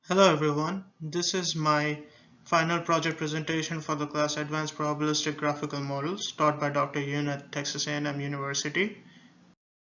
Hello everyone, this is my final project presentation for the class Advanced Probabilistic Graphical Models taught by Dr. Yoon at Texas A&M University. In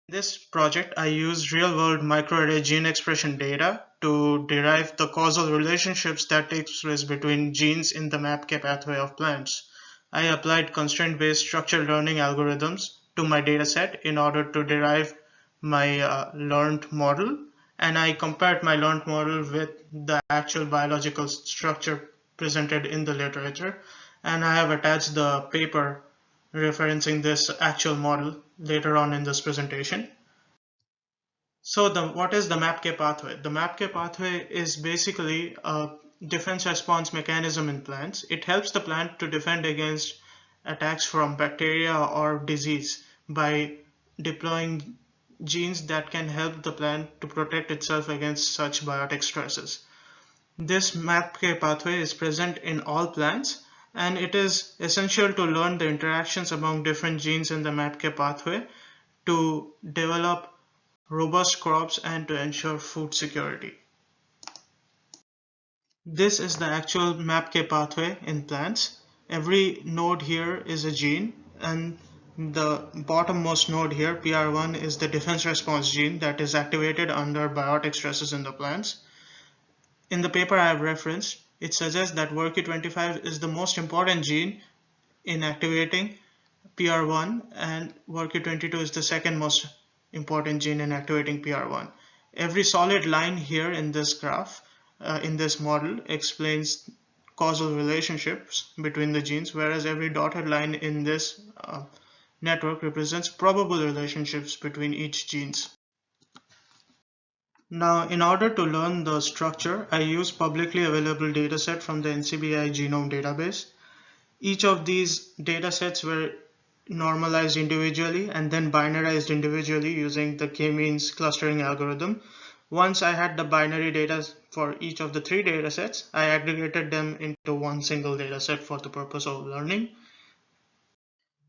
this project, I used real-world microarray gene expression data to derive the causal relationships that take place between genes in the MAPK pathway of plants. I applied constraint-based structured learning algorithms to my dataset in order to derive my learned model, and I compared my learned model with the actual biological structure presented in the literature, and I have attached the paper referencing this actual model later on in this presentation. So what is the MAPK pathway? The MAPK pathway is basically a defense response mechanism in plants. It helps the plant to defend against attacks from bacteria or disease by deploying genes that can help the plant to protect itself against such biotic stresses. This MAPK pathway is present in all plants, and it is essential to learn the interactions among different genes in the MAPK pathway to develop robust crops and to ensure food security. This is the actual MAPK pathway in plants. Every node here is a gene, and the bottommost node here, PR1, is the defense response gene that is activated under biotic stresses in the plants. In the paper I have referenced, it suggests that WRKY25 is the most important gene in activating PR1, and WRKY22 is the second most important gene in activating PR1. Every solid line here in this graph, in this model, explains causal relationships between the genes, whereas every dotted line in this network represents probable relationships between each genes. Now, in order to learn the structure, I use publicly available dataset from the NCBI genome database. Each of these datasets were normalized individually and then binarized individually using the k-means clustering algorithm. Once I had the binary data for each of the three datasets, I aggregated them into one single dataset for the purpose of learning.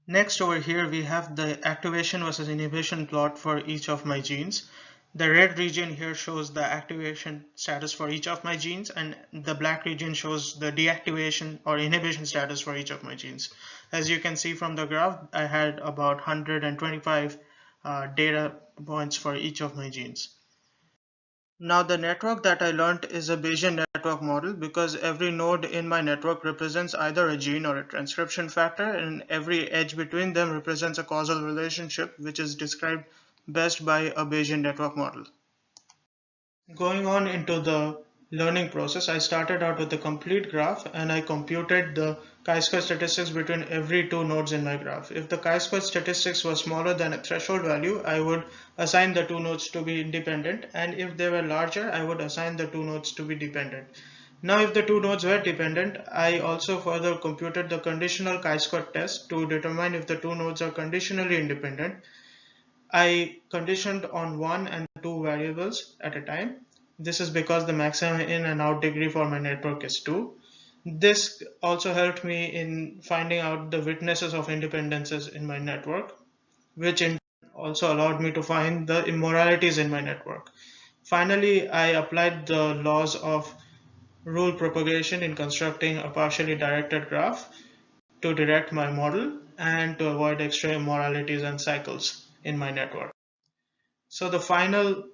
Next, over here we have the activation versus inhibition plot for each of my genes. The red region here shows the activation status for each of my genes, and the black region shows the deactivation or inhibition status for each of my genes. As you can see from the graph, I had about 125 data points for each of my genes. Now the network that I learned is a Bayesian network model because every node in my network represents either a gene or a transcription factor, and every edge between them represents a causal relationship which is described best by a Bayesian network model. Going on into the learning process, I started out with a complete graph and I computed the chi-square statistics between every two nodes in my graph. If the chi-square statistics were smaller than a threshold value, I would assign the two nodes to be independent, and if they were larger, I would assign the two nodes to be dependent. Now, if the two nodes were dependent, I also further computed the conditional chi-square test to determine if the two nodes are conditionally independent. I conditioned on 1 and 2 variables at a time. This is because the maximum in and out degree for my network is 2. This also helped me in finding out the witnesses of independences in my network, which in also allowed me to find the immoralities in my network. Finally, I applied the laws of rule propagation in constructing a partially directed graph to direct my model and to avoid extra immoralities and cycles in my network. So the final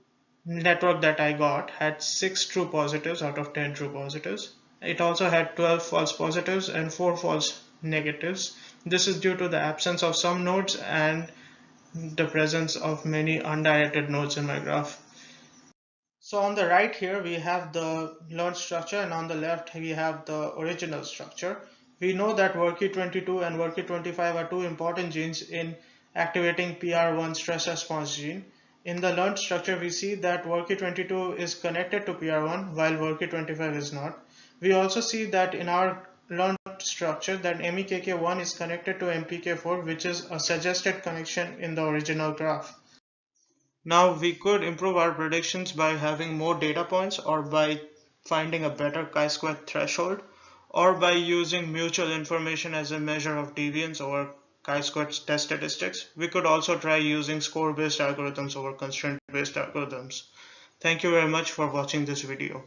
network that I got had 6 true positives out of 10 true positives. It also had 12 false positives and 4 false negatives. This is due to the absence of some nodes and the presence of many undirected nodes in my graph. So on the right here we have the learned structure, and on the left we have the original structure. We know that WRKY22 and WRKY25 are two important genes in activating PR1 stress response gene. In the learned structure we see that WRKY22 is connected to PR1 while WRKY25 is not. We also see that in our learned structure that MEKK1 is connected to MPK4, which is a suggested connection in the original graph. Now we could improve our predictions by having more data points, or by finding a better chi-square threshold, or by using mutual information as a measure of deviance over chi-square test statistics. We could also try using score-based algorithms over constraint-based algorithms. Thank you very much for watching this video.